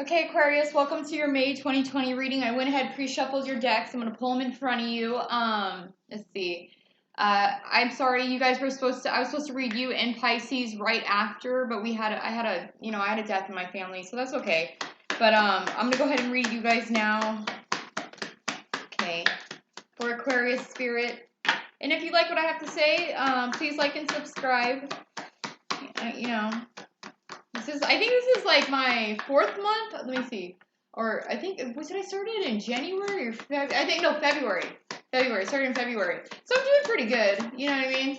Okay, Aquarius, welcome to your May 2020 reading. I went ahead, pre-shuffled your decks. I'm going to pull them in front of you. Let's see. I'm sorry, you guys were I was supposed to read you and Pisces right after, but I had a death in my family, so that's okay. But I'm going to go ahead and read you guys now. Okay. For Aquarius spirit. And if you like what I have to say, please like and subscribe. I think this is like my 4th month. Let me see. Or I think, did I start it in January or February? I think, no, February. Started in February. So I'm doing pretty good. You know what I mean?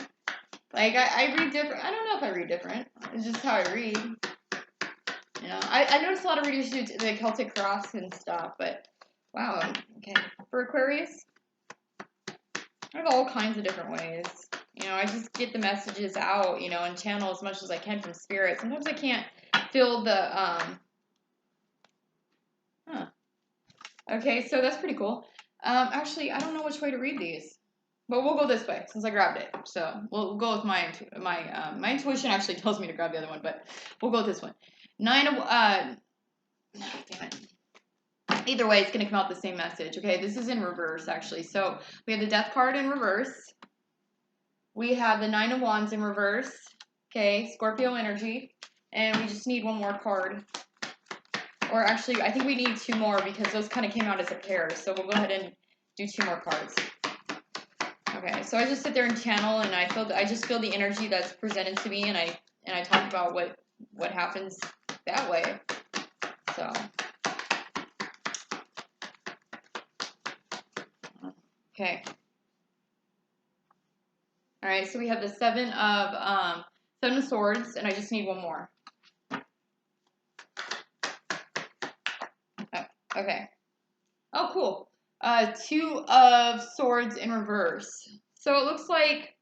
Like, I read different. I don't know if I read different. It's just how I read. You know, I noticed a lot of readers do the Celtic cross and stuff, but wow. Okay. For Aquarius, I have all kinds of different ways. You know, I just get the messages out, and channel as much as I can from spirit. Sometimes I can't feel the, Okay, so that's pretty cool. Actually, I don't know which way to read these, but we'll go this way since I grabbed it. So we'll go with my intuition actually tells me to grab the other one, but we'll go with this one. Damn it. Either way, it's going to come out the same message. Okay, this is in reverse, actually. So we have the Death card in reverse. We have the 9 of Wands in reverse. Okay, Scorpio energy. And we just need one more card. Or actually, I think we need 2 more because those kind of came out as a pair. So we'll go ahead and do 2 more cards. Okay, so I just sit there and channel, and I just feel the energy that's presented to me, and I talk about what happens that way. So. Okay. All right, so we have the 7 of Swords, and I just need 1 more. Oh, okay. Oh, cool. 2 of Swords in reverse. So it looks like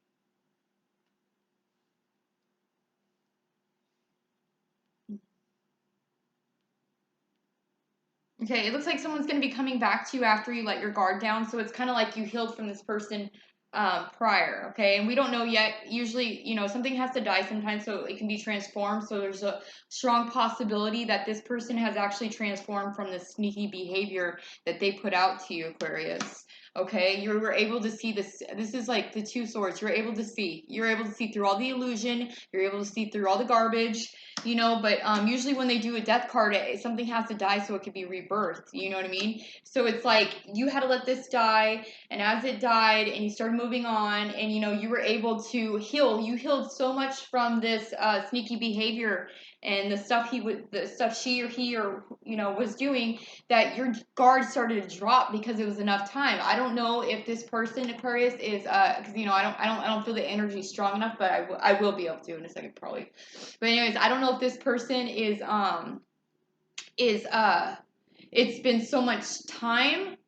okay, it looks like someone's going to be coming back to you after you let your guard down. So it's kind of like you healed from this person prior, okay? And we don't know yet. Usually, something has to die sometimes so it can be transformed. So there's a strong possibility that this person has actually transformed from the sneaky behavior that they put out to you, Aquarius. Okay, you were able to see this. This is like the 2 swords. You're able to see. You're able to see through all the illusion. You're able to see through all the garbage. But usually when they do a death card, something has to die so it could be rebirthed. You know what I mean? So it's like you had to let this die, and as it died, and you started moving on, and you were able to heal. You healed so much from this sneaky behavior and the stuff she or he was doing, that your guard started to drop because it was enough time. I don't know if this person, Aquarius, is because I don't feel the energy strong enough, but I will be able to in a second probably. But anyways, I don't know if this person is it's been so much time,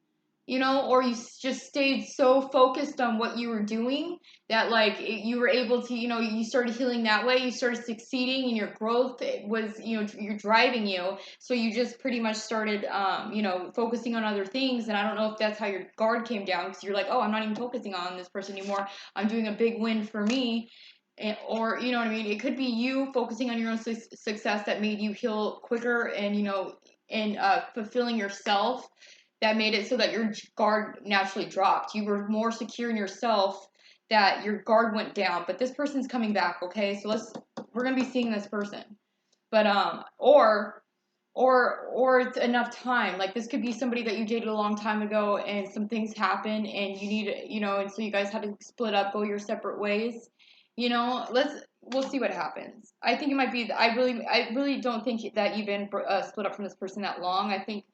or you just stayed so focused on what you were doing that you were able to, you started healing that way. You started succeeding, and your growth was, you're driving you. So you just pretty much started, focusing on other things. And I don't know if that's how your guard came down, because you're like, oh, I'm not even focusing on this person anymore. I'm doing a big win for me. Or, you know what I mean? It could be you focusing on your own success that made you heal quicker, and, and fulfilling yourself, that made it so that your guard naturally dropped. You were more secure in yourself, that your guard went down. But this person's coming back, okay? So we're gonna be seeing this person. But or it's enough time. Like, this could be somebody that you dated a long time ago, and some things happen, and you need, and so you guys had to split up, go your separate ways. We'll see what happens. I think it might be. I really don't think that you've been split up from this person that long. I think,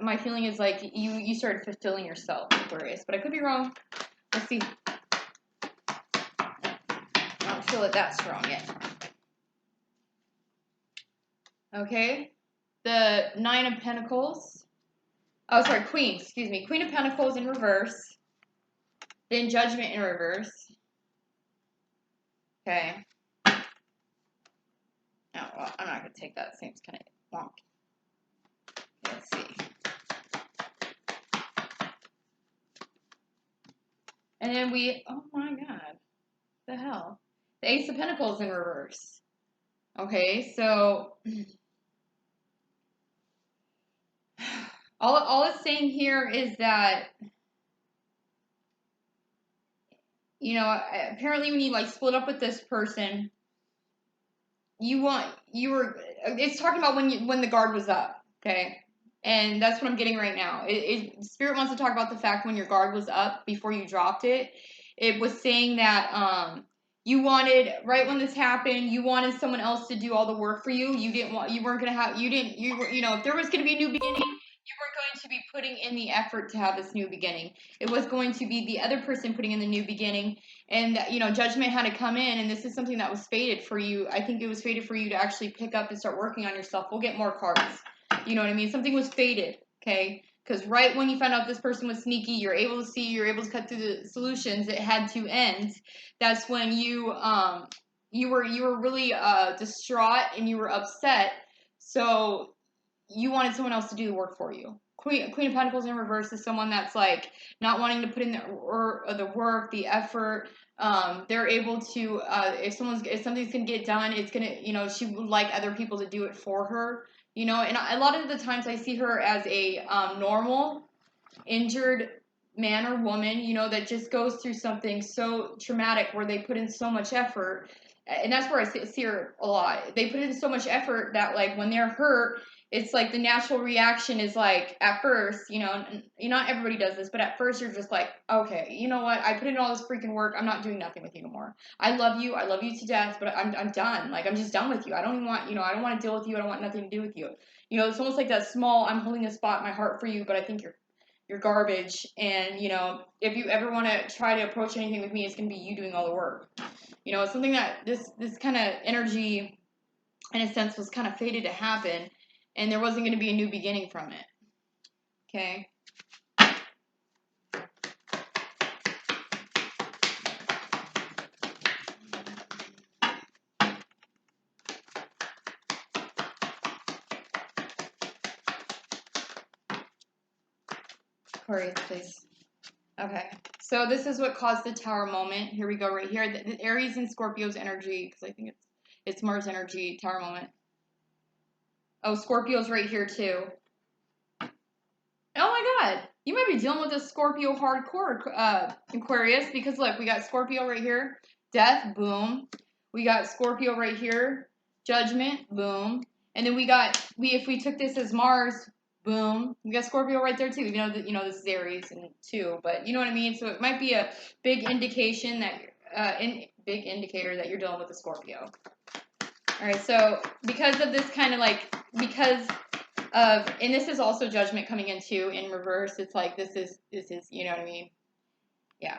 my feeling is like you started fulfilling yourself, Aquarius, but I could be wrong. Let's see. I don't feel it that strong yet. Okay, the 9 of Pentacles. Oh, sorry, Queen. Excuse me, Queen of Pentacles in reverse. Then Judgment in reverse. Okay. Oh, well, I'm not gonna take that. Seems kind of wonky. Let's see. And then oh my God, the hell? The Ace of Pentacles in reverse. Okay, so All it's saying here is that, you know, apparently when you like split up with this person, you were, it's talking about when the guard was up, okay? And that's what I'm getting right now. Spirit wants to talk about the fact when your guard was up before you dropped it. It was saying that you wanted, right when this happened, you wanted someone else to do all the work for you. You weren't gonna have, you were, you know, if there was gonna be a new beginning, you weren't going to be putting in the effort to have this new beginning. It was going to be the other person putting in the new beginning, and you know, judgment had to come in, and this is something that was fated for you. I think it was fated for you to actually pick up and start working on yourself. We'll get more cards. You know what I mean? Something was fated, okay? Because right when you found out this person was sneaky, you're able to see, you're able to cut through the solutions. It had to end. That's when you were really distraught and you were upset. So you wanted someone else to do the work for you. Queen of Pentacles in reverse is someone that's like not wanting to put in the work, the effort. They're able to if something's gonna get done, it's gonna, you know, she would like other people to do it for her. You know, and a lot of the times I see her as a normal, injured man or woman, you know, that just goes through something so traumatic where they put in so much effort. And that's where I see her a lot. They put in so much effort that, like, when they're hurt, it's like the natural reaction is like, at first, you know, not everybody does this, but at first you're just like, okay, you know what? I put in all this freaking work. I'm not doing nothing with you anymore. I love you. I love you to death, but I'm done. Like, I'm just done with you. I don't even want, you know, I don't want to deal with you. I don't want nothing to do with you. You know, it's almost like that small, I'm holding a spot in my heart for you, but I think you're garbage. And, you know, if you ever want to try to approach anything with me, it's going to be you doing all the work. You know, it's something that this kind of energy, in a sense, was kind of fated to happen, and there wasn't going to be a new beginning from it. Okay. Aquarius, please. Okay. So this is what caused the Tower moment. Here we go, right here. The Aries and Scorpio's energy, because I think it's Mars energy, Tower moment. Oh, Scorpio's right here too. Oh my God. You might be dealing with a Scorpio hardcore Aquarius, because look, we got Scorpio right here. Death, boom. We got Scorpio right here. Judgment, boom. And then if we took this as Mars, boom. We got Scorpio right there too. You know this is Aries and two, but you know what I mean. So it might be a big indication that big indicator that you're dealing with a Scorpio. All right. So because of this kind of like and this is also Judgment coming in too in reverse. It's like this is you know what I mean. Yeah.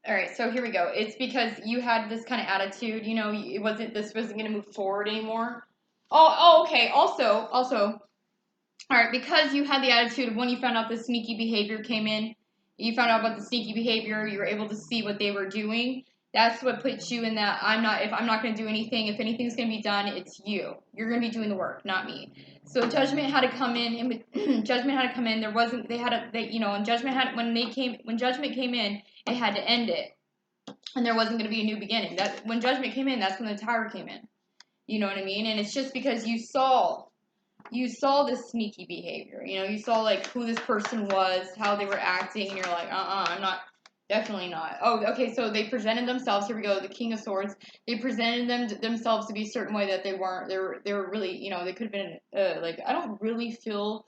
All right, so here we go. It's because you had this kind of attitude, you know, this wasn't going to move forward anymore. Okay. Also, all right, because you had the attitude of when you found out the sneaky behavior came in, you found out about the sneaky behavior, you were able to see what they were doing. That's what puts you in that if I'm not going to do anything, if anything's going to be done, it's you. You're going to be doing the work, not me. So judgment had to come in, and judgment had to come in. There wasn't, you know, and when judgment came in, it had to end it. And there wasn't going to be a new beginning. That when judgment came in, that's when the Tower came in. You know what I mean? And it's just because you saw this sneaky behavior. You know, you saw like who this person was, how they were acting, and you're like, I'm not, definitely not. Oh, okay. So they presented themselves. Here we go. The King of Swords. They presented themselves to be a certain way that they weren't. They were really, you know, they could have been like, I don't really feel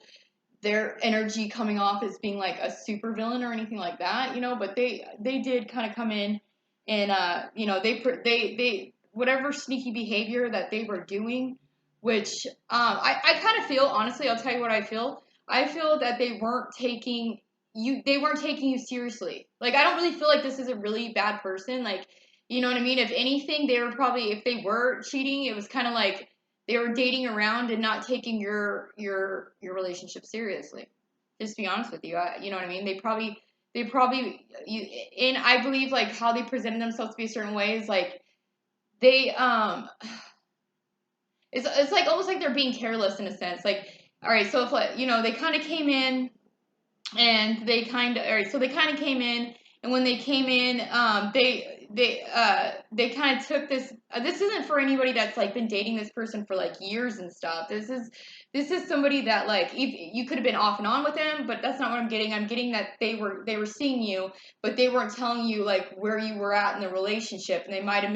their energy coming off as being like a super villain or anything like that, you know, but they did kind of come in and you know, they whatever sneaky behavior that they were doing, which I kind of feel, honestly, I'll tell you what I feel. I feel that they weren't taking you seriously. Like, I don't really feel like this is a really bad person. Like, you know what I mean? If anything, they were probably, if they were cheating, it was kind of like they were dating around and not taking your relationship seriously. Just to be honest with you, you know what I mean? And I believe like how they presented themselves to be a certain way is like they it's like almost like they're being careless in a sense. Like, all right, so if like, you know, they kind of came in and they kind of, all right, so they kind of came in, and when they came in, they kind of took this. This isn't for anybody that's like been dating this person for like years and stuff. This is somebody that like you could have been off and on with them, but that's not what I'm getting. I'm getting that they were seeing you, but they weren't telling you like where you were at in the relationship, and they might have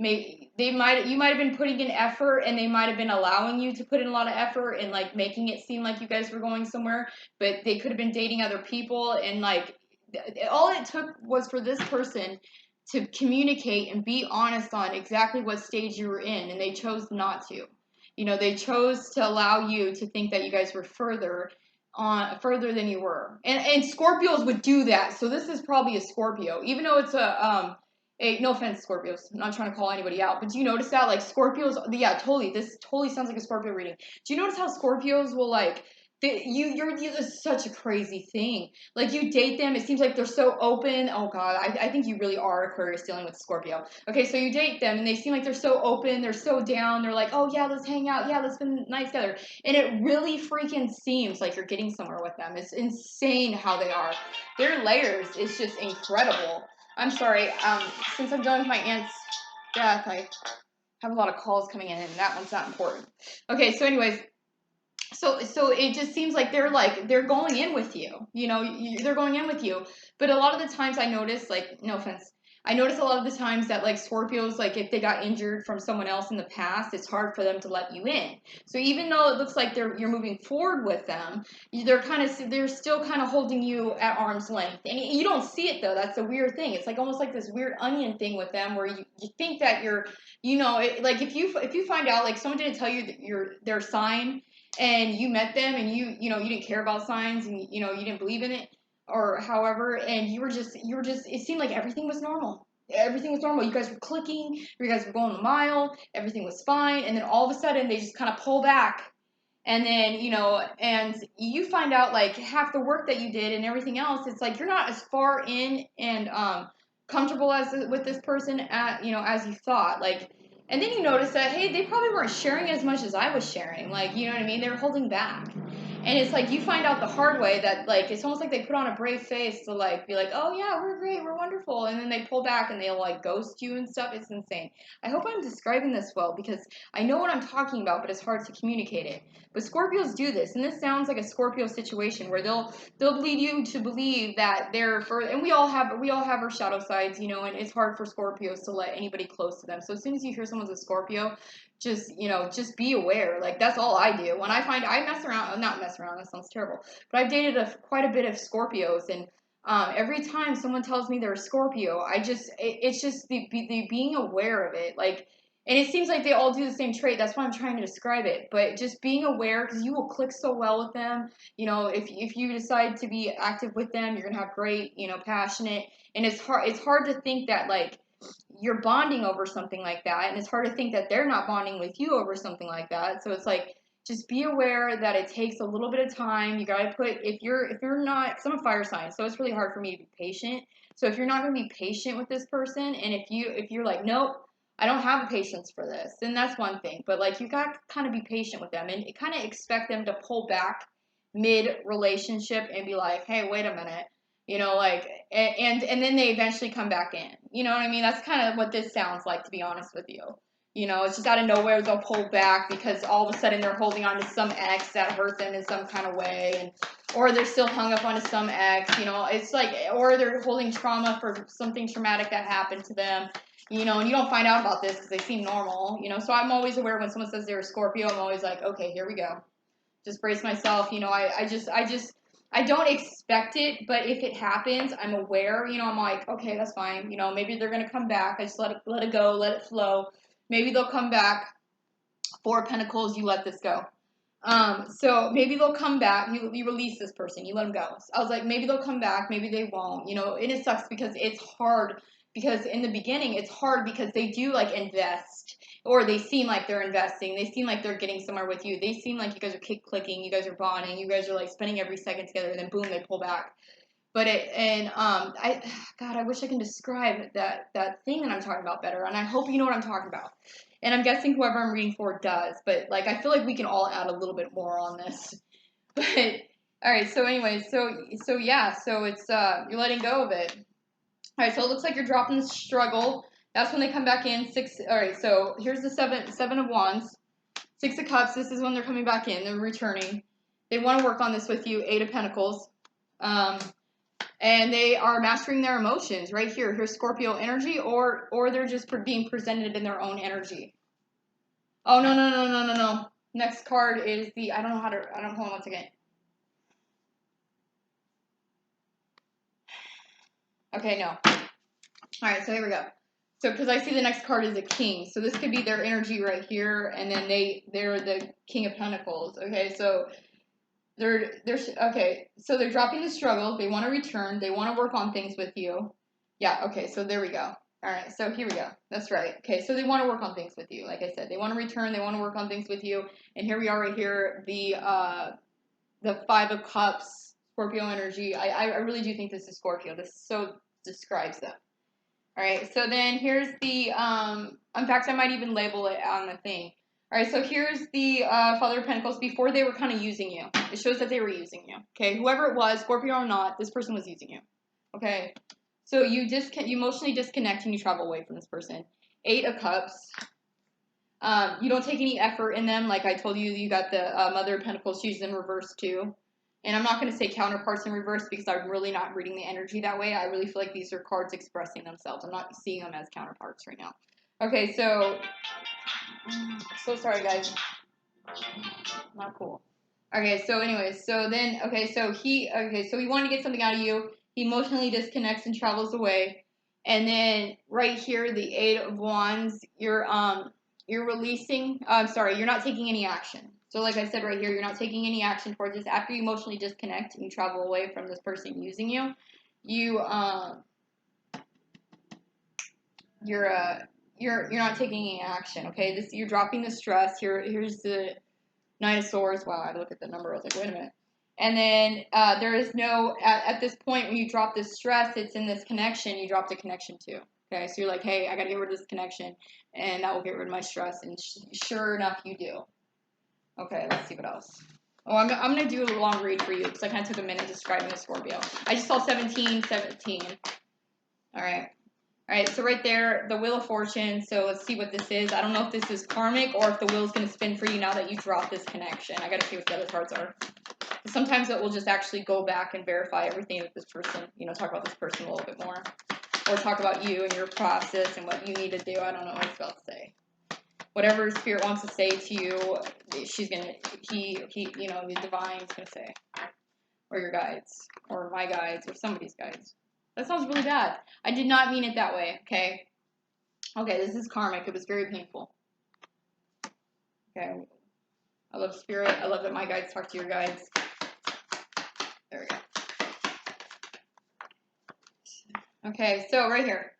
you might have been putting in effort, and they might have been allowing you to put in a lot of effort and like making it seem like you guys were going somewhere, but they could have been dating other people, and like all it took was for this person to communicate and be honest on exactly what stage you were in, and they chose not to. They chose to allow you to think that you guys were further than you were. And Scorpios would do that. So this is probably a Scorpio, even though it's no offense, Scorpios. I'm not trying to call anybody out, but do you notice that like Scorpios? Yeah, totally. This totally sounds like a Scorpio reading. Do you notice how Scorpios will like? It's such a crazy thing. Like you date them, it seems like they're so open. Oh God, I think you really are Aquarius dealing with Scorpio. Okay, so you date them and they seem like they're so open, they're so down, they're like, oh yeah, let's hang out, yeah, let's spend the night together. And it really freaking seems like you're getting somewhere with them. It's insane how they are. Their layers is just incredible. I'm sorry, since I'm dealing with my aunt's death, I have a lot of calls coming in and that one's not important. Okay, so anyways, so it just seems like they're going in with you, they're going in with you. But a lot of the times I notice, like, no offense, I notice a lot of the times that like Scorpios, like if they got injured from someone else in the past, it's hard for them to let you in. So even though it looks like you're moving forward with them, they're still kind of holding you at arm's length, and you don't see it though. That's a weird thing. It's like almost like this weird onion thing with them, where you think that like if you find out like someone didn't tell you that their sign, and you met them, and you didn't care about signs, and you didn't believe in it or however, and you were just it seemed like everything was normal. Everything was normal. You guys were clicking, you guys were going a mile, everything was fine, and then all of a sudden they just kind of pull back. And then and you find out like half the work that you did and everything else, it's like you're not as far in and comfortable with this person as you thought, like. And then you notice that, hey, they probably weren't sharing as much as I was sharing. Like, you know what I mean? They were holding back. And it's like you find out the hard way that, like, it's almost like they put on a brave face to, like, be like, oh, yeah, we're great, we're wonderful. And then they pull back and they'll, like, ghost you and stuff. It's insane. I hope I'm describing this well, because I know what I'm talking about, but it's hard to communicate it. But Scorpios do this. And this sounds like a Scorpio situation where they'll lead you to believe that they're and we all have our shadow sides, and it's hard for Scorpios to let anybody close to them. So as soon as you hear someone's a Scorpio, just be aware. Like, that's all I do. When I mess around, not mess around, that sounds terrible, but I've dated quite a bit of Scorpios, and every time someone tells me they're a Scorpio, it's just the being aware of it. Like, and it seems like they all do the same trait. That's why I'm trying to describe it. But just being aware, because you will click so well with them. If you decide to be active with them, you're gonna have great, passionate. And it's hard to think that like you're bonding over something like that, and it's hard to think that they're not bonding with you over something like that. So it's like, just be aware that it takes a little bit of time. You gotta if you're not, 'cause I'm a fire sign, so it's really hard for me to be patient. So if you're not gonna be patient with this person, and if you're like, nope, I don't have the patience for this, then that's one thing. But like, you gotta kind of be patient with them, and kind of expect them to pull back mid relationship and be like, hey, wait a minute, like, and then they eventually come back in. You know what I mean? That's kind of what this sounds like, to be honest with you. It's just out of nowhere they'll pull back because all of a sudden they're holding on to some ex that hurt them in some kind of way, or they're still hung up on some ex. It's like, or they're holding trauma for something traumatic that happened to them. And you don't find out about this because they seem normal. So I'm always aware when someone says they're a Scorpio. I'm always like, okay, here we go. Just brace myself. I don't expect it, but if it happens, I'm aware. I'm like, okay, that's fine. Maybe they're gonna come back. I just let it go, let it flow. Maybe they'll come back. Four of Pentacles, you let this go. So maybe they'll come back. You release this person. You let them go. So I was like, maybe they'll come back. Maybe they won't. And it sucks because it's hard. Because in the beginning, it's hard because they do like invest, or they seem like they're investing. They seem like they're getting somewhere with you. They seem like you guys are clicking. You guys are bonding. You guys are like spending every second together. And then boom, they pull back. But I wish I can describe that thing that I'm talking about better. And I hope you know what I'm talking about. And I'm guessing whoever I'm reading for does. But like, I feel like we can all add a little bit more on this. But all right. So anyway, so yeah. So it's you're letting go of it. All right, so it looks like you're dropping the struggle. That's when they come back in. All right, so here's the seven of wands. 6 of cups, this is when they're coming back in. They're returning. They want to work on this with you. 8 of pentacles. And they are mastering their emotions right here. Here's Scorpio energy, or they're just being presented in their own energy. Oh, no. Next card is the, hold on one second. Okay, no. All right, so here we go. So, because I see the next card is a king. So this could be their energy right here, and then they're the king of pentacles. Okay, so they're dropping the struggle. They want to return. They want to work on things with you. Yeah, okay, so there we go. All right, so here we go. That's right. Okay, so they want to work on things with you. Like I said, they want to return. They want to work on things with you. And here we are right here, the 5 of cups, Scorpio energy. I really do think this is Scorpio. This so describes them. All right, so then here's the, in fact, I might even label it on the thing. All right, so here's the Father of Pentacles before they were kind of using you. It shows that they were using you, okay? Whoever it was, Scorpio or not, this person was using you, okay? So you emotionally disconnect and you travel away from this person. 8 of Cups. You don't take any effort in them. Like I told you, you got the Mother of Pentacles. She's in reverse too. And I'm not going to say counterparts in reverse because I'm really not reading the energy that way. I really feel like these are cards expressing themselves. I'm not seeing them as counterparts right now. Okay, so sorry, guys. Not cool. Okay, so anyways, so then, so he wanted to get something out of you. He emotionally disconnects and travels away. And then right here, the 8 of Wands, you're releasing, you're not taking any action. So like I said right here, you're not taking any action towards this. After you emotionally disconnect and you travel away from this person using you, you're not taking any action, okay? You're dropping the stress. Here's the Knight of Swords. Wow, I look at the number, I was like, wait a minute. And then there is no, at this point when you drop this stress, it's in this connection, you drop the connection too. Okay, so you're like, hey, I got to get rid of this connection, and that will get rid of my stress. And sure enough, you do. Okay, let's see what else. Oh, I'm going to do a long read for you because I kind of took a minute describing the Scorpio. I just saw 17. All right. All right, so right there, the Wheel of Fortune. So let's see what this is. I don't know if this is karmic or if the wheel is going to spin for you now that you drop this connection. I got to see what the other cards are. Sometimes it will just actually go back and verify everything with this person. Talk about this person a little bit more. Or talk about you and your process and what you need to do. I don't know what it's about to say. Whatever Spirit wants to say to you, the divine is going to say. Or your guides. Or my guides. Or somebody's guides. That sounds really bad. I did not mean it that way, okay? Okay, this is karmic. It was very painful. Okay. I love Spirit. I love that my guides talk to your guides. There we go. Okay, so right here.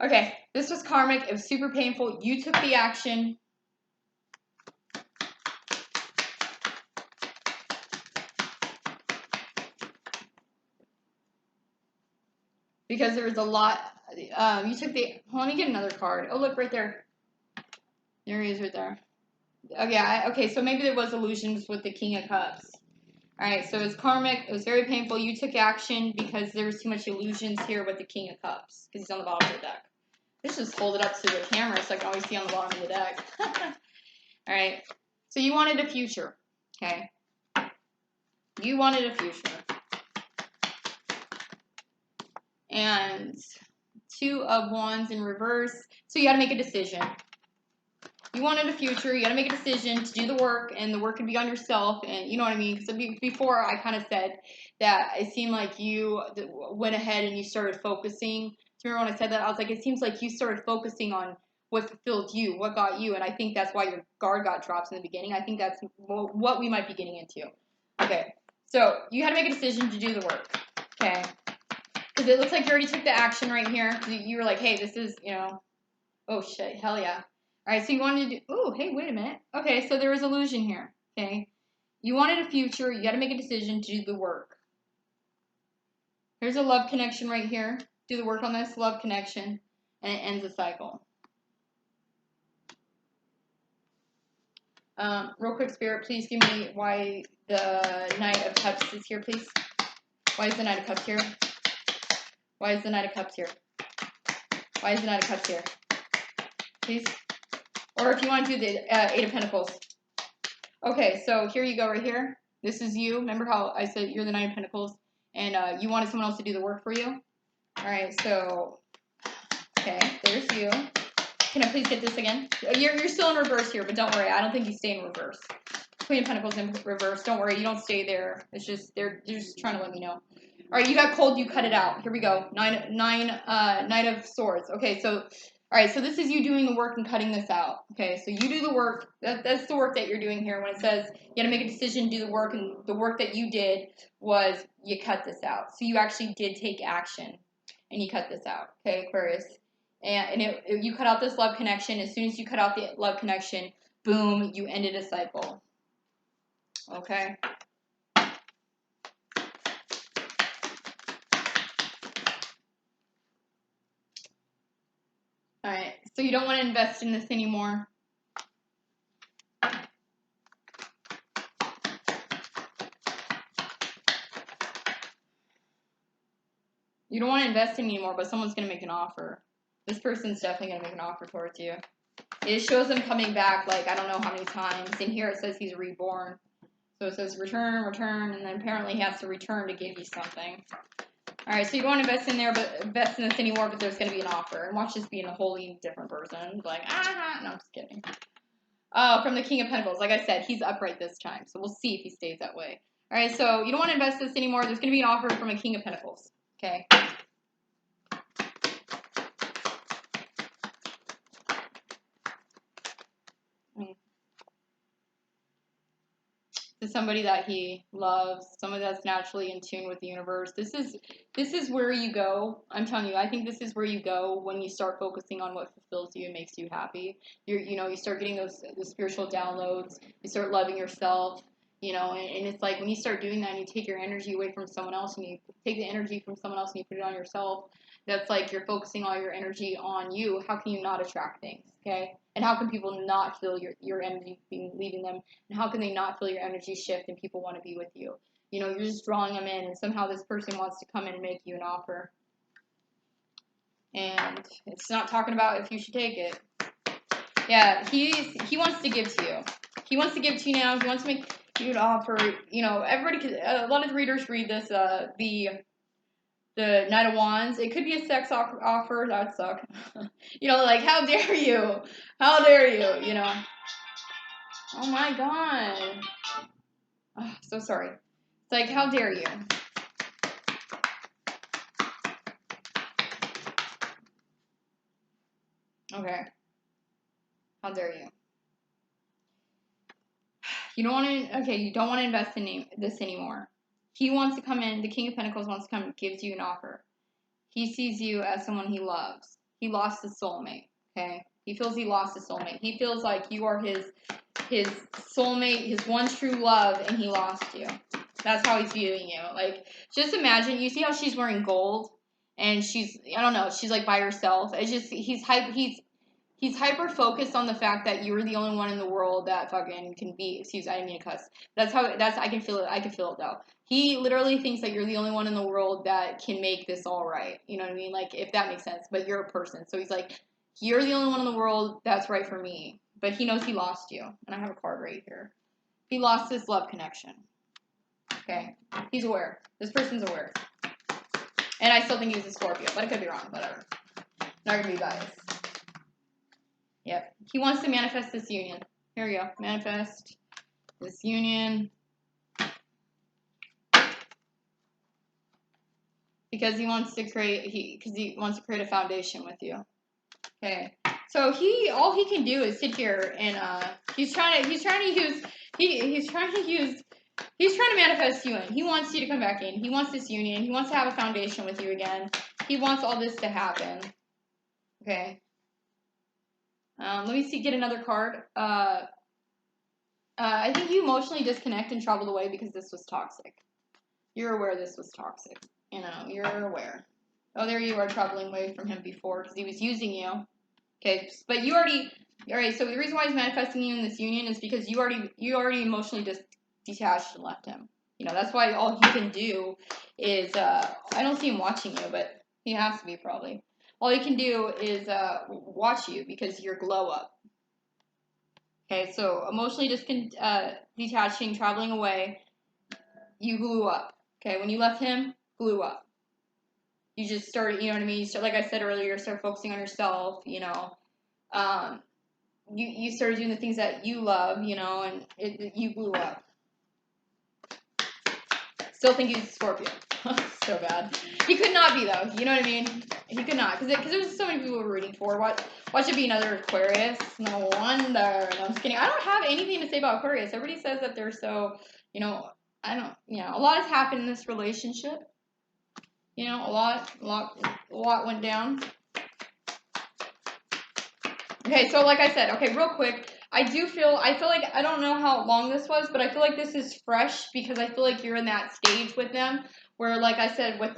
Okay, this was karmic. It was super painful. You took the action. Because there was a lot. You took the. Let me get another card. Oh, look right there. There he is right there. Oh, yeah. Okay, so maybe there was illusions with the King of Cups. All right, so it's karmic. It was very painful. You took action because there was too much illusions here with the King of Cups because he's on the bottom of the deck. Let's just hold it up to the camera so I can always see on the bottom of the deck. All right, so you wanted a future, okay? You wanted a future. And 2 of Wands in reverse. So you got to make a decision. You wanted a future. You got to make a decision to do the work, and the work can be on yourself. And you know what I mean? Because before I kind of said that it seemed like you went ahead and you started focusing. Do you remember when I said that? I was like, it seems like you started focusing on what fulfilled you, what got you. And I think that's why your guard got dropped in the beginning. I think that's what we might be getting into. Okay. So you had to make a decision to do the work. Okay. Because it looks like you already took the action right here. You were like, hey, this is, oh shit, hell yeah. All right, so you wanted to do, oh, hey, wait a minute. Okay, so there was illusion here, okay? You wanted a future. You got to make a decision to do the work. Here's a love connection right here. Do the work on this love connection, and it ends the cycle. Real quick, Spirit, please give me why the Knight of Cups is here, please. Why is the Knight of Cups here? Why is the Knight of Cups here? Why is the Knight of Cups here? Please. Or if you want to do the Eight of Pentacles. Okay, so here you go right here. This is you. Remember how I said you're the Nine of Pentacles? And you wanted someone else to do the work for you? Alright, so... Okay, there's you. Can I please get this again? You're still in reverse here, but don't worry. I don't think you stay in reverse. Queen of Pentacles in reverse. Don't worry, you don't stay there. It's just, they're just trying to let me know. Alright, you got cold, you cut it out. Here we go. Knight of Swords. Okay, so... Alright, so this is you doing the work and cutting this out. Okay, so you do the work. That's the work that you're doing here. When it says you got to make a decision, do the work, and the work that you did was you cut this out. So you actually did take action, and you cut this out. Okay, Aquarius. And you cut out this love connection. As soon as you cut out the love connection, boom, you ended a cycle. Okay. Alright, so you don't want to invest in this anymore. You don't want to invest in anymore, but someone's going to make an offer. This person's definitely going to make an offer towards you. It shows him coming back, like, I don't know how many times. In here it says he's reborn. So it says return, return, and then apparently he has to return to give you something. Alright, so you don't want to invest in there, but invest in this anymore, but there's going to be an offer. And watch this being a wholly different person. Like, no, I'm just kidding. From the King of Pentacles. Like I said, he's upright this time. So we'll see if he stays that way. Alright, so you don't want to invest in this anymore. There's going to be an offer from a King of Pentacles. Okay. To somebody that he loves, somebody that's naturally in tune with the universe. This is where you go. I'm telling you, I think this is where you go when you start focusing on what fulfills you and makes you happy. You start getting those spiritual downloads. You start loving yourself. And it's like when you start doing that and you take your energy away from someone else and you take the energy from someone else and you put it on yourself, that's like you're focusing all your energy on you. How can you not attract things, okay? And how can people not feel your energy leaving them? And how can they not feel your energy shift and people want to be with you? You're just drawing them in and somehow this person wants to come in and make you an offer. And it's not talking about if you should take it. Yeah, he wants to give to you. He wants to give to you now. He wants to make you an offer. Everybody, a lot of the readers read this, the Knight of Wands. It could be a sex offer. That would suck. Like, how dare you? How dare you, Oh my god. Oh, so sorry. It's like, how dare you? Okay. How dare you? You don't want to invest in this anymore. He wants to come in, the King of Pentacles wants to come and gives you an offer. He sees you as someone he loves. He lost his soulmate, okay? He feels he lost his soulmate. He feels like you are his soulmate, his one true love, and he lost you. That's how he's viewing you. Like, just imagine, you see how she's wearing gold? And she's, I don't know, she's like by herself. It's just, he's hyper focused on the fact that you're the only one in the world that fucking can be, excuse, I didn't mean to cuss. I can feel it though. He literally thinks that you're the only one in the world that can make this all right. You know what I mean? Like, if that makes sense. But you're a person. So he's like, you're the only one in the world that's right for me. But he knows he lost you. And I have a card right here. He lost his love connection. Okay? He's aware. This person's aware. And I still think he's a Scorpio. But I could be wrong. Whatever. Not gonna be biased. Yep. He wants to manifest this union. Here we go. Manifest this union. Because he wants to create a foundation with you. Okay. So all he can do is sit here and he's trying to manifest you in. He wants you to come back in. He wants this union. He wants to have a foundation with you again. He wants all this to happen. Okay. Let me see. Get another card. I think you emotionally disconnect and traveled away because this was toxic. You're aware this was toxic. You're aware. Oh, there you are traveling away from him before because he was using you. Okay, but alright, so the reason why he's manifesting you in this union is because you already emotionally detached and left him. That's why all he can do is, I don't see him watching you, but He has to be, probably. All he can do is watch you because you're glow up. Okay, so emotionally detaching, traveling away, you glue up. Okay, when you left him, glue up. You just started, you know what I mean? You start, like I said earlier, start focusing on yourself, you know. Um, you started doing the things that you love, you know, and you blew up. Still think he's a Scorpio. So bad. He could not be, though. You know what I mean? He could not. Because there's so many people we're rooting for. Watch it be another Aquarius. No wonder. No, I'm just kidding. I don't have anything to say about Aquarius. Everybody says that they're so, you know, I don't, you know, a lot has happened in this relationship. You know, a lot went down. Okay, so like I said, okay, real quick, I feel like, I don't know how long this was, but I feel like this is fresh because I feel like you're in that stage with them where, like I said, like,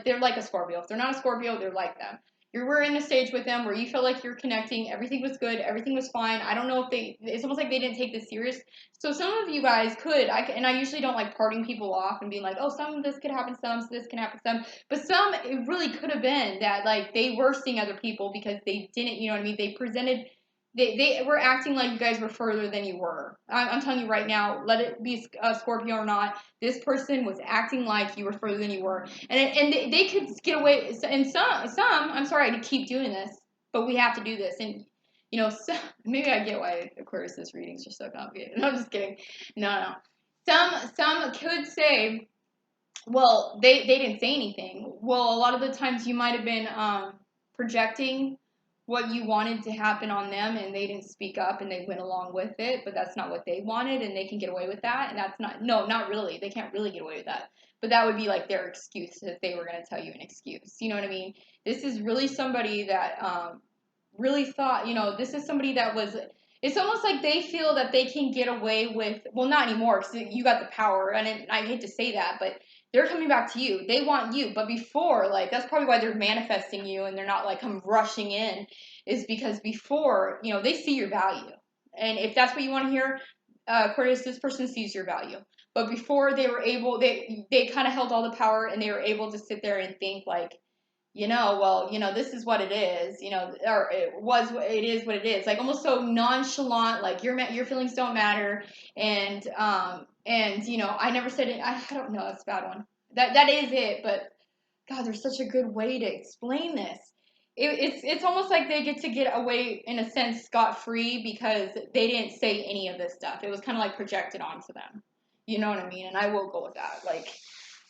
they're like a Scorpio. If they're not a Scorpio, they're like them. We're in a stage with them where you feel like you're connecting, everything was good, everything was fine. I don't know if it's almost like they didn't take this serious. So some of you guys could, and I usually don't like parting people off and being like, oh, some of this could happen, some of this can happen, some. But some, it really could have been that, like, they were seeing other people because they didn't, you know what I mean? They presented, they were acting like you guys were further than you were. I'm telling you right now, let it be a Scorpio or not, this person was acting like you were further than you were. And they could get away, and some, I'm sorry to keep doing this, but we have to do this. And, you know, maybe I get why Aquarius' readings are so complicated. No, I'm just kidding. No. Some could say, well, they didn't say anything. Well, a lot of the times you might have been projecting what you wanted to happen on them, and they didn't speak up and they went along with it, but that's not what they wanted, and they can get away with that. And that's not really. They can't really get away with that. But that would be like their excuse if they were going to tell you an excuse. You know what I mean? This is really somebody that really thought, you know, this is somebody that was, it's almost like they feel that they can get away with, well, not anymore because you got the power, and I hate to say that, but they're coming back to you. They want you. But before, like, that's probably why they're manifesting you and they're not, like, come rushing in, is because before, you know, they see your value. And if that's what you want to hear, Aquarius, this person sees your value. But before they were able, they kind of held all the power and they were able to sit there and think, like, you know, well, you know, this is what it is, you know, or it is what it is, like almost so nonchalant, like your feelings don't matter, and you know, I never said it. I don't know, that's a bad one. That is it, but God, there's such a good way to explain this. It's almost like they get away in a sense scot free because they didn't say any of this stuff. It was kind of like projected onto them. You know what I mean? And I will go with that, like.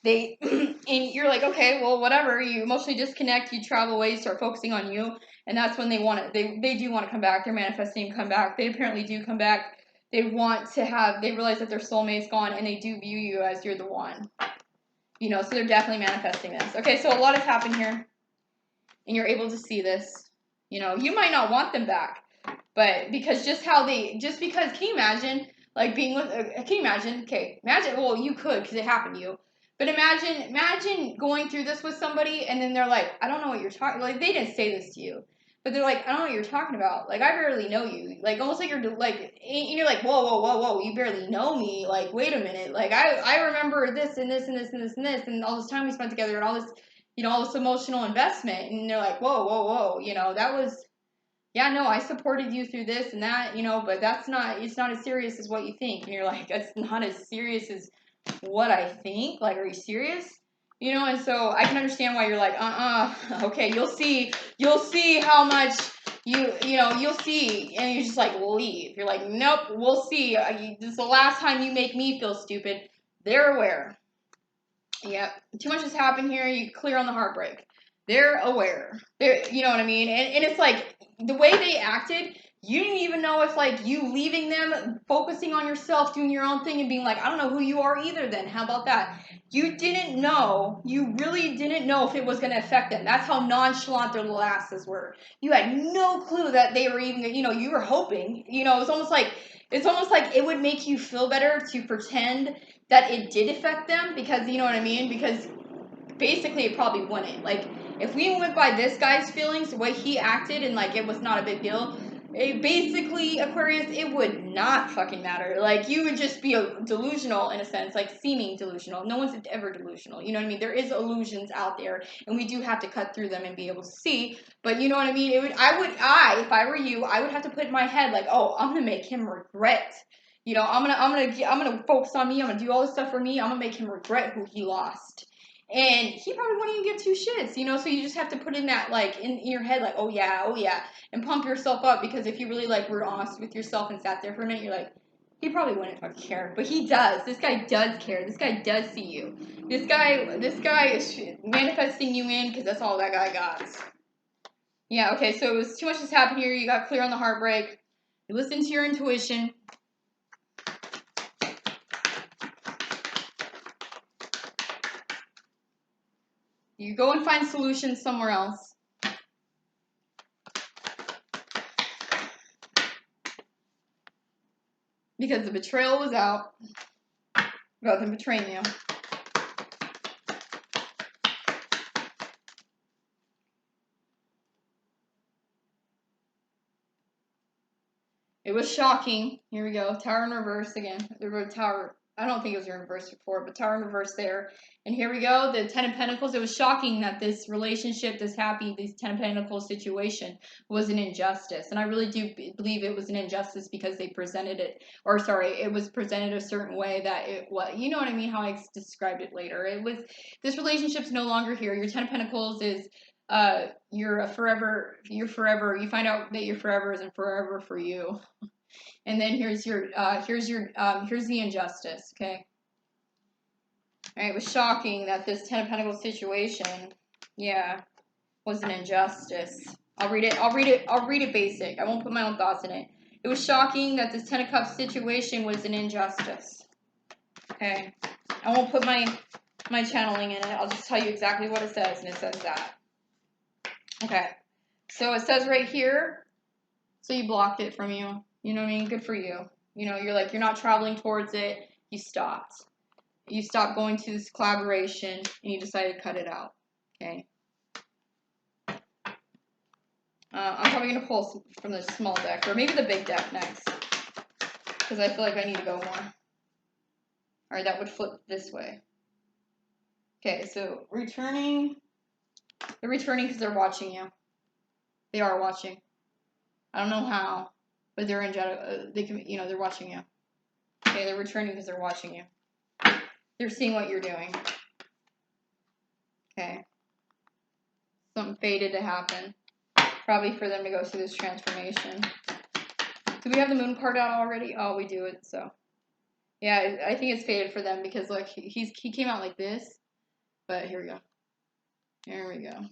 They and you're like, okay, well, whatever, you emotionally disconnect, you travel away, you start focusing on you, and that's when they want it. They do want to come back. They're manifesting to come back. They apparently do come back. They realize that their soulmate's gone, and they do view you as you're the one, you know. So they're definitely manifesting this. Okay, so a lot has happened here, and you're able to see this. You know, you might not want them back, but because can you imagine, like, being with, can you imagine, well, you could, because it happened to you. But imagine going through this with somebody, and then they're like, I don't know what you're talking, like, they didn't say this to you, but they're like, I don't know what you're talking about, like, I barely know you, like, almost like you're, like, and you're like, whoa, you barely know me, like, wait a minute, like, I remember this, and this, and this, and this, and this, and all this time we spent together, and all this, you know, all this emotional investment, and they're like, whoa, you know, that was, yeah, no, I supported you through this and that, you know, but it's not as serious as what you think. And you're like, it's not as serious as what I think. Like, are you serious? You know, and so I can understand why you're like, okay, you'll see how much you'll see, and you just like leave. You're like, nope, we'll see. This is the last time you make me feel stupid. They're aware. Yep, too much has happened here. You clear on the heartbreak. They're aware. You know what I mean? And it's like, the way they acted, you didn't even know if, like, you leaving them, focusing on yourself, doing your own thing, and being like, I don't know who you are either then. How about that? You really didn't know if it was going to affect them. That's how nonchalant their little asses were. You had no clue that they were even, you know, you were hoping. You know, it's almost like it would make you feel better to pretend that it did affect them, because, you know what I mean? Because basically it probably wouldn't. Like, if we went by this guy's feelings, the way he acted, and like it was not a big deal, basically, Aquarius, it would not fucking matter. Like, you would just be delusional in a sense, like seeming delusional. No one's ever delusional. You know what I mean? There is illusions out there, and we do have to cut through them and be able to see. But you know what I mean? If I were you, I would have to put in my head like, oh, I'm gonna make him regret. You know, I'm gonna focus on me. I'm gonna do all this stuff for me. I'm gonna make him regret who he lost. And he probably wouldn't even give two shits, you know. So you just have to put in that like in your head, like, oh yeah, and pump yourself up, because if you really like were honest with yourself and sat there for a minute, you're like, he probably wouldn't fucking care, but he does. This guy does care. This guy does see you. This guy is manifesting you in, because that's all that guy got. Yeah. Okay. So it was too much has happened here. You got clear on the heartbreak. You listen to your intuition. You go and find solutions somewhere else. Because the betrayal was out about them betraying you. It was shocking. Here we go. Tower in reverse again. The road tower. I don't think it was in reverse before, but tower in reverse there. And here we go. The Ten of Pentacles. It was shocking that this relationship, this Ten of Pentacles situation was an injustice. And I really do believe it was an injustice because they presented it, or sorry, it was presented a certain way that it was, you know what I mean? How I described it later. It was, this relationship's no longer here. Your Ten of Pentacles is, you're forever, you find out that your forever isn't forever for you. And then here's the injustice, okay? All right, it was shocking that this Ten of Pentacles situation, yeah, was an injustice. I'll read it basic. I won't put my own thoughts in it. It was shocking that this Ten of Cups situation was an injustice. Okay? I won't put my channeling in it. I'll just tell you exactly what it says, and it says that. Okay. So it says right here, so you blocked it from you. You know what I mean? Good for you. You know, you're like, you're not traveling towards it. You stopped. You stopped going to this collaboration, and you decided to cut it out. Okay? I'm probably going to pull from the small deck, or maybe the big deck next, because I feel like I need to go more. Alright, that would flip this way. Okay, so returning. They're returning because they're watching you. They are watching. I don't know how, but they're they can, you know, they're watching you. Okay, they're returning because they're watching you. They're seeing what you're doing. Okay. Something fated to happen. Probably for them to go through this transformation. Do we have the moon card out already? Oh, we do it, so. Yeah, I think it's fated for them because, like, he came out like this. But here we go. Here we go.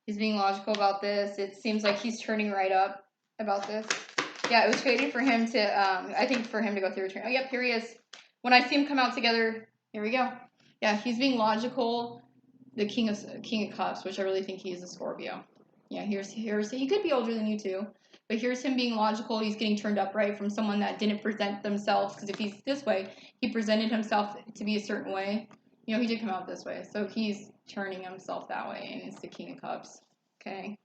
He's being logical about this. It seems like he's turning right up about this. Yeah, it was fated for him to, I think for him to go through a turn. Oh, yep, here he is. When I see him come out together, here we go. Yeah, he's being logical. The King of Cups, which I really think he is a Scorpio. Yeah, here's he could be older than you too. But here's him being logical. He's getting turned up right from someone that didn't present themselves. Because if he's this way, he presented himself to be a certain way. You know, he did come out this way. So he's turning himself that way. And it's the King of Cups. Okay.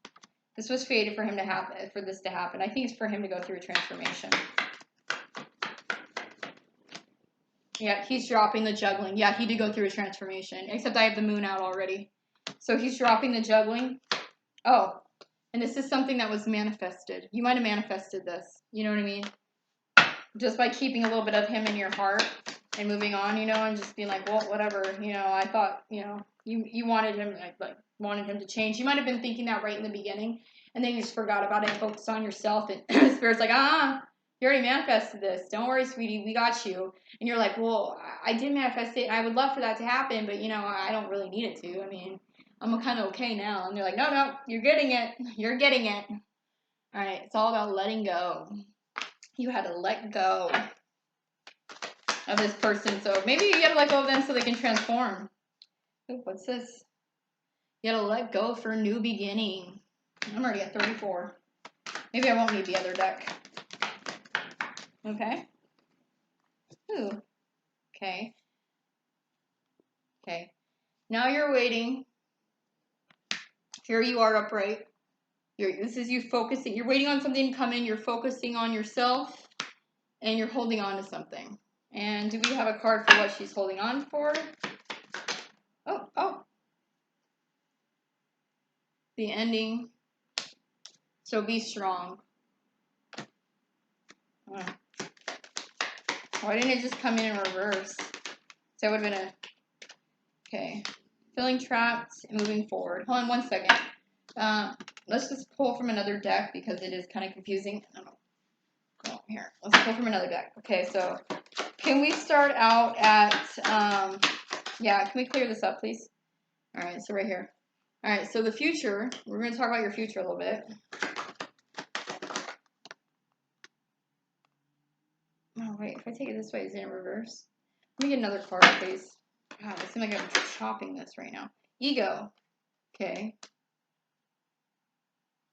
This was fated for him to happen, for this to happen. I think it's for him to go through a transformation. Yeah, he's dropping the juggling. Yeah, he did go through a transformation. Except I have the moon out already. So he's dropping the juggling. Oh, and this is something that was manifested. You might have manifested this. You know what I mean? Just by keeping a little bit of him in your heart and moving on, you know, and just being like, well, whatever. You know, I thought, you know, you wanted him, like wanted him to change. You might have been thinking that right in the beginning, and then you just forgot about it and focused on yourself. And Spirit's like, you already manifested this. Don't worry, sweetie. We got you. And you're like, well, I did manifest it. And I would love for that to happen, but, you know, I don't really need it to. I mean, I'm kind of okay now. And they're like, no, you're getting it. You're getting it. All right. It's all about letting go. You had to let go of this person. So maybe you got to let go of them so they can transform. Ooh, what's this? You got to let go for a new beginning. I'm already at 34. Maybe I won't need the other deck. Okay. Ooh. Okay. Okay. Now you're waiting. Here you are upright. This is you focusing. You're waiting on something to come in. You're focusing on yourself, and you're holding on to something. And do we have a card for what she's holding on for? Oh. The ending. So be strong. Why didn't it just come in reverse? So that would have been okay. Feeling trapped and moving forward. Hold on 1 second. Let's just pull from another deck because it is kind of confusing. I don't know. Oh, here. Let's pull from another deck. Okay, so can we start out at, yeah, can we clear this up, please? All right, so right here. All right, so the future. We're going to talk about your future a little bit. Oh, wait, if I take it this way, is it in reverse? Let me get another card, please. God, it seems like I'm chopping this right now. Ego. Okay.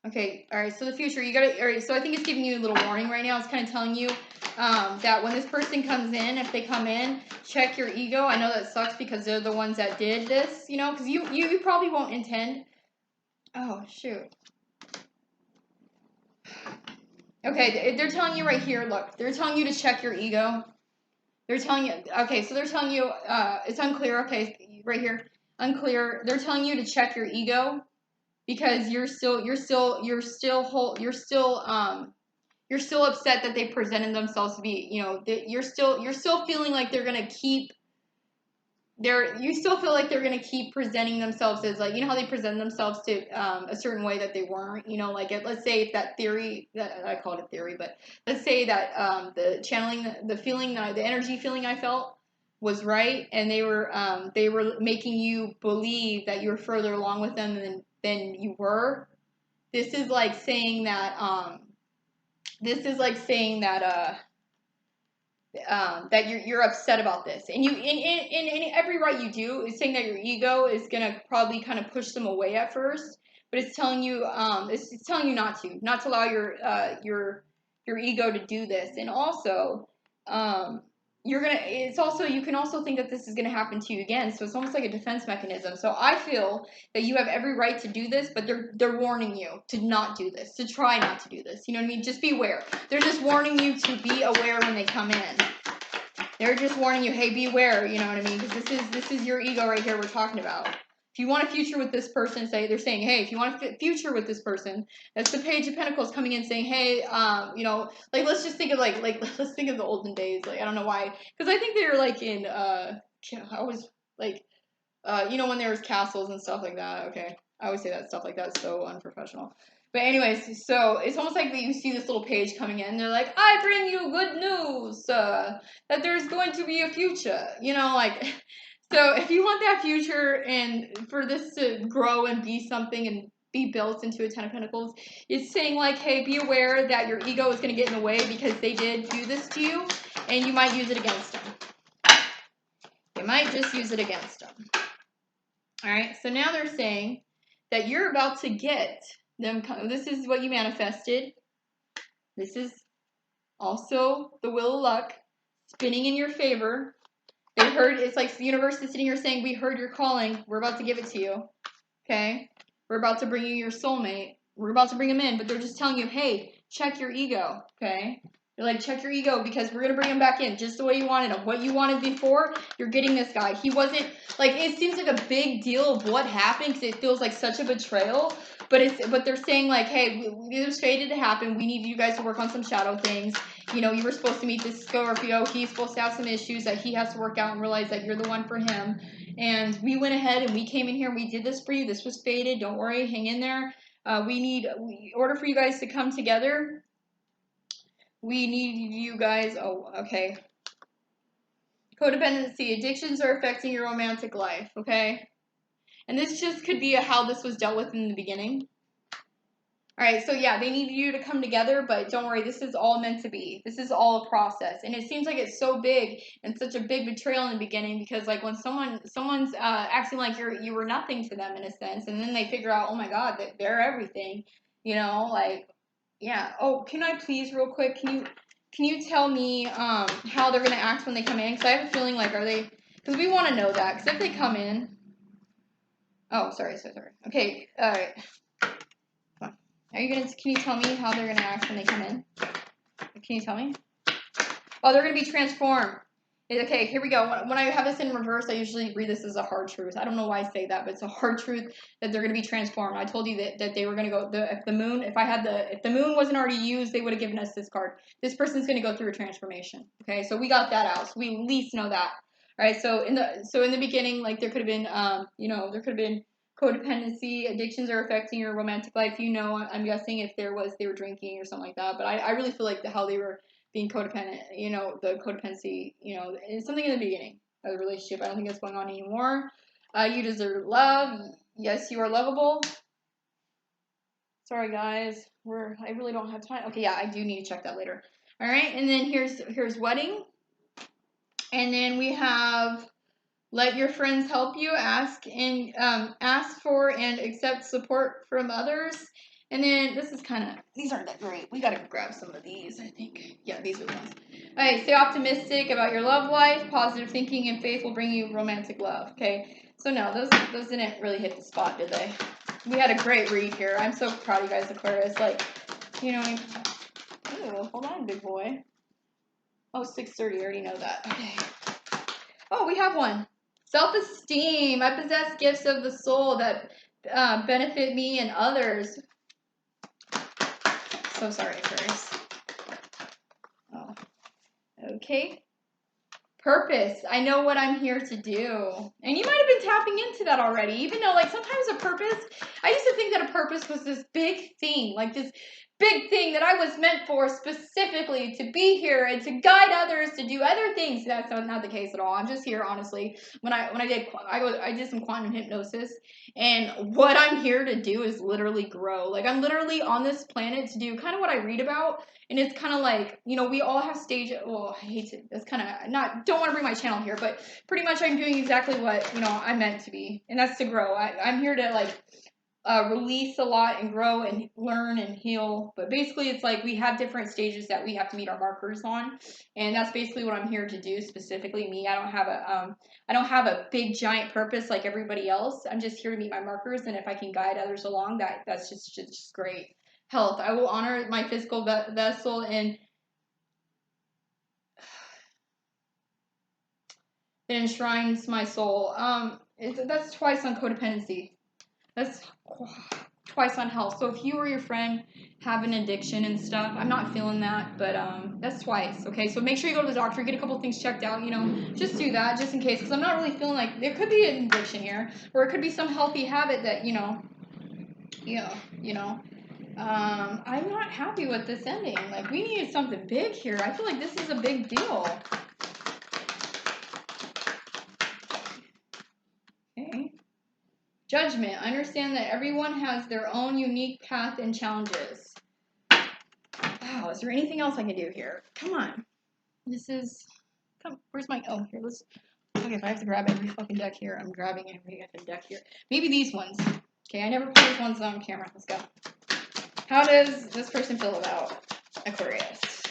Okay, alright, so the future, you gotta, alright, so I think it's giving you a little warning right now. It's kind of telling you that when this person comes in, if they come in, check your ego. I know that sucks because they're the ones that did this, you know, because you probably won't intend. Oh, shoot. Okay, they're telling you right here, look, they're telling you to check your ego. They're telling you, okay, so they're telling you, it's unclear, okay, right here, unclear. They're telling you to check your ego because you're still upset that they presented themselves to be, you know, you're still feeling like they're gonna keep, you still feel like they're gonna keep presenting themselves as like, you know how they present themselves to a certain way that they weren't, you know, like let's say if that theory, that I called it theory, but let's say that the channeling, the feeling, the energy feeling I felt was right, and they were making you believe that you were further along with them than you were. This is like saying that that you're upset about this, and you in every right you do is saying that your ego is gonna probably kind of push them away at first, but it's telling you it's telling you not to allow your ego to do this, and also you can also think that this is gonna happen to you again, so it's almost like a defense mechanism. So I feel that you have every right to do this, but they're warning you to not do this, to try not to do this. You know what I mean? Just be aware. They're just warning you to be aware when they come in. They're just warning you, hey, beware. You know what I mean? Because this is your ego right here we're talking about. If you want a future with this person, they're saying, hey, if you want a future with this person, that's the Page of Pentacles coming in saying, hey, you know, like let's just think of like let's think of the olden days. Like I don't know why, because I think they're like in I always like you know, when there was castles and stuff like that. Okay, I always say that stuff like that is so unprofessional. But anyways, so it's almost like you see this little page coming in. They're like, I bring you good news that there's going to be a future. You know, like, so if you want that future and for this to grow and be something and be built into a Ten of Pentacles, it's saying like, hey, be aware that your ego is going to get in the way because they did do this to you, and you might use it against them. You might just use it against them. All right, so now they're saying that you're about to get them. This is what you manifested. This is also the wheel of luck spinning in your favor. They heard, it's like the universe is sitting here saying, we heard your calling. We're about to give it to you. Okay? We're about to bring you your soulmate. We're about to bring him in, but they're just telling you, hey, check your ego. Okay? They're like, check your ego because we're going to bring him back in just the way you wanted him. What you wanted before, you're getting this guy. He wasn't, like, it seems like a big deal of what happened because it feels like such a betrayal. But they're saying, like, hey, this was fated to happen. We need you guys to work on some shadow things. You know, you were supposed to meet this Scorpio. He's supposed to have some issues that he has to work out and realize that you're the one for him. And we went ahead and we came in here and we did this for you. This was fated. Don't worry. Hang in there. In order for you guys to come together, we need you guys. Oh, okay. Codependency. Addictions are affecting your romantic life, okay? And this just could be how this was dealt with in the beginning. Alright, so yeah, they need you to come together, but don't worry, this is all meant to be. This is all a process. And it seems like it's so big and such a big betrayal in the beginning because like when someone's acting like you were nothing to them in a sense, and then they figure out, oh my god, that they're everything, you know, like, yeah. Oh, can I please real quick, can you tell me how they're going to act when they come in? Because I have a feeling like, because we want to know that, because if they come in, oh, sorry. Okay, alright. Are you gonna? Can you tell me how they're gonna act when they come in? Can you tell me? Oh, they're gonna be transformed. Okay, here we go. When I have this in reverse, I usually read this as a hard truth. I don't know why I say that, but it's a hard truth that they're gonna be transformed. I told you that they were gonna go. If the moon, if the moon wasn't already used, they would have given us this card. This person's gonna go through a transformation. Okay, so we got that out. So we at least know that. All right. So in the beginning, like there could have been, there could have been codependency, addictions are affecting your romantic life. I'm guessing if they were drinking or something like that. But I really feel like how they were being codependent, the codependency, it's something in the beginning of the relationship. I don't think that's going on anymore. You deserve love. Yes, you are lovable. Sorry, guys. I really don't have time. Okay, yeah, I do need to check that later. All right, and then here's wedding. And then we have let your friends help you. Ask for and accept support from others. And then these aren't that great. We gotta grab some of these, I think. Yeah, these are the ones. All right, stay optimistic about your love life. Positive thinking and faith will bring you romantic love. Okay, so no, those didn't really hit the spot, did they? We had a great read here. I'm so proud of you guys, Aquarius. Hold on, big boy. Oh, 6:30. I already know that. Okay. Oh, we have one. Self-esteem. I possess gifts of the soul that benefit me and others. So sorry, Aquarius. Oh. Okay. Purpose. I know what I'm here to do. And you might have been tapping into that already, even though, sometimes a purpose, I used to think that a purpose was this big thing, this big thing that I was meant for specifically to be here and to guide others to do other things. That's not the case at all. I'm just here, honestly. I did some quantum hypnosis, and what I'm here to do is literally grow. I'm literally on this planet to do kind of what I read about. And it's kind of we all have stage. Well, I hate to. That's kind of don't want to bring my channel here, but pretty much I'm doing exactly what I'm meant to be, and that's to grow. I'm here to release a lot and grow and learn and heal. But basically, it's we have different stages that we have to meet our markers on, and that's basically what I'm here to do. Specifically, me. I don't have a big giant purpose like everybody else. I'm just here to meet my markers, and if I can guide others along, that's just great. Health. I will honor my physical vessel and it enshrines my soul. That's twice on codependency. That's twice on health. So if you or your friend have an addiction and stuff, I'm not feeling that, but that's twice. Okay, so make sure you go to the doctor, get a couple things checked out. Just do that just in case, because I'm not really feeling there could be an addiction here, or it could be some healthy habit that I'm not happy with this ending. We needed something big here. I feel like this is a big deal. Okay. Judgment. I understand that everyone has their own unique path and challenges. Wow, is there anything else I can do here? Come on. Where's my, here, okay, if I have to grab every fucking deck here, I'm grabbing every fucking deck here. Maybe these ones. Okay, I never put these ones on camera. Let's go. How does this person feel about Aquarius?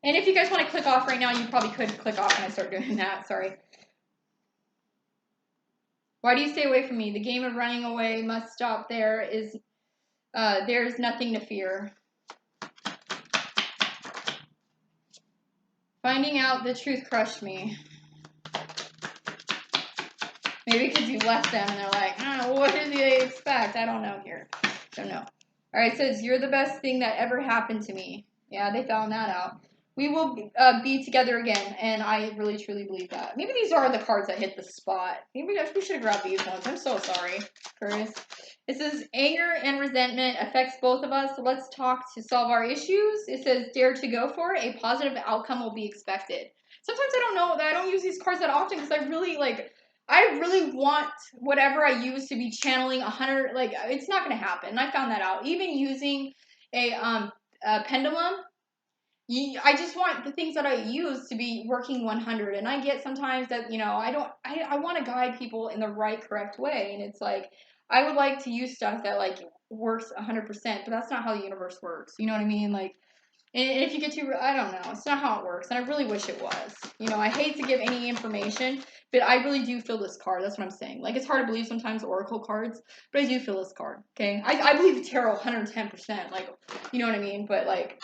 And if you guys want to click off right now, you probably could click off when I start doing that. Sorry. Why do you stay away from me? The game of running away must stop. There's nothing to fear. Finding out the truth crushed me. Maybe because you left them and they're like, what did they expect? I don't know here. Don't know. All right, it says, you're the best thing that ever happened to me. Yeah, they found that out. We will be together again, and I really, truly believe that. Maybe these are the cards that hit the spot. Maybe we should have grabbed these ones. I'm so sorry, Curtis. It says, anger and resentment affects both of us. So let's talk to solve our issues. It says, dare to go for it. A positive outcome will be expected. Sometimes I don't know. I don't use these cards that often because I really want whatever I use to be channeling 100. It's not going to happen. And I found that out. Even using a pendulum, I just want the things that I use to be working 100. And I get sometimes that, I want to guide people in the right, correct way. And it's I would like to use stuff that works 100%, but that's not how the universe works. You know what I mean? And if you get too, I don't know. It's not how it works, and I really wish it was. You know, I hate to give any information, but I really do feel this card. That's what I'm saying. Like, it's hard to believe sometimes oracle cards, but I do feel this card. Okay, I believe tarot 110%. Like, you know what I mean? But like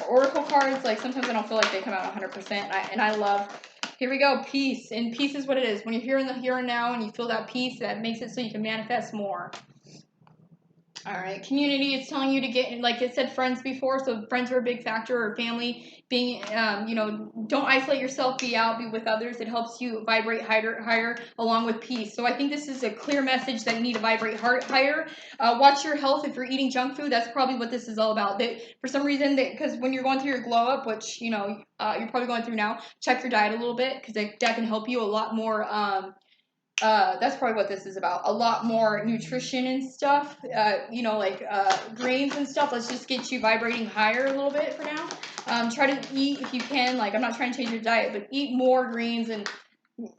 oracle cards, like sometimes I don't feel like they come out 100%. And I love. Here we go, peace. And peace is what it is. When you're here in the here and now, and you feel that peace, that makes it so you can manifest more. All right, community, it's telling you to get, like it said, friends before, so friends are a big factor, or family. Being, you know, don't isolate yourself, be out, be with others. It helps you vibrate higher along with peace. So I think this is a clear message that you need to vibrate higher. Watch your health. If you're eating junk food, that's probably what this is all about. That for some reason, because when you're going through your glow up, which, you know, you're probably going through now, check your diet a little bit, because that can help you a lot more. That's probably what this is about. A lot more nutrition and stuff. You know, like grains and stuff. Let's just get you vibrating higher a little bit for now. Try to eat if you can. Like, I'm not trying to change your diet, but eat more greens and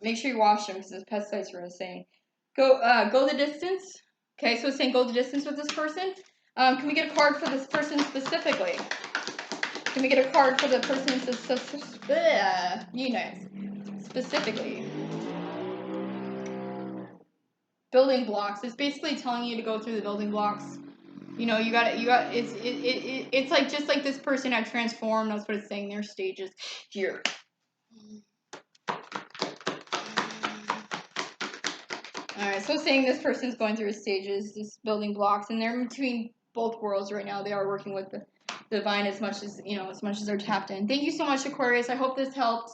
make sure you wash them because the pesticides are insane. Go the distance. Okay, so it's saying go the distance with this person. Can we get a card for this person specifically? Can we get a card for the person specifically? Building blocks. It's basically telling you to go through the building blocks. You know, it's like just like this person had transformed. That's what it's saying. Their stages here. All right, so it's saying this person's going through stages, this building blocks, and they're in between both worlds right now. They are working with the divine as much as, you know, as much as they're tapped in. Thank you so much, Aquarius. I hope this helped.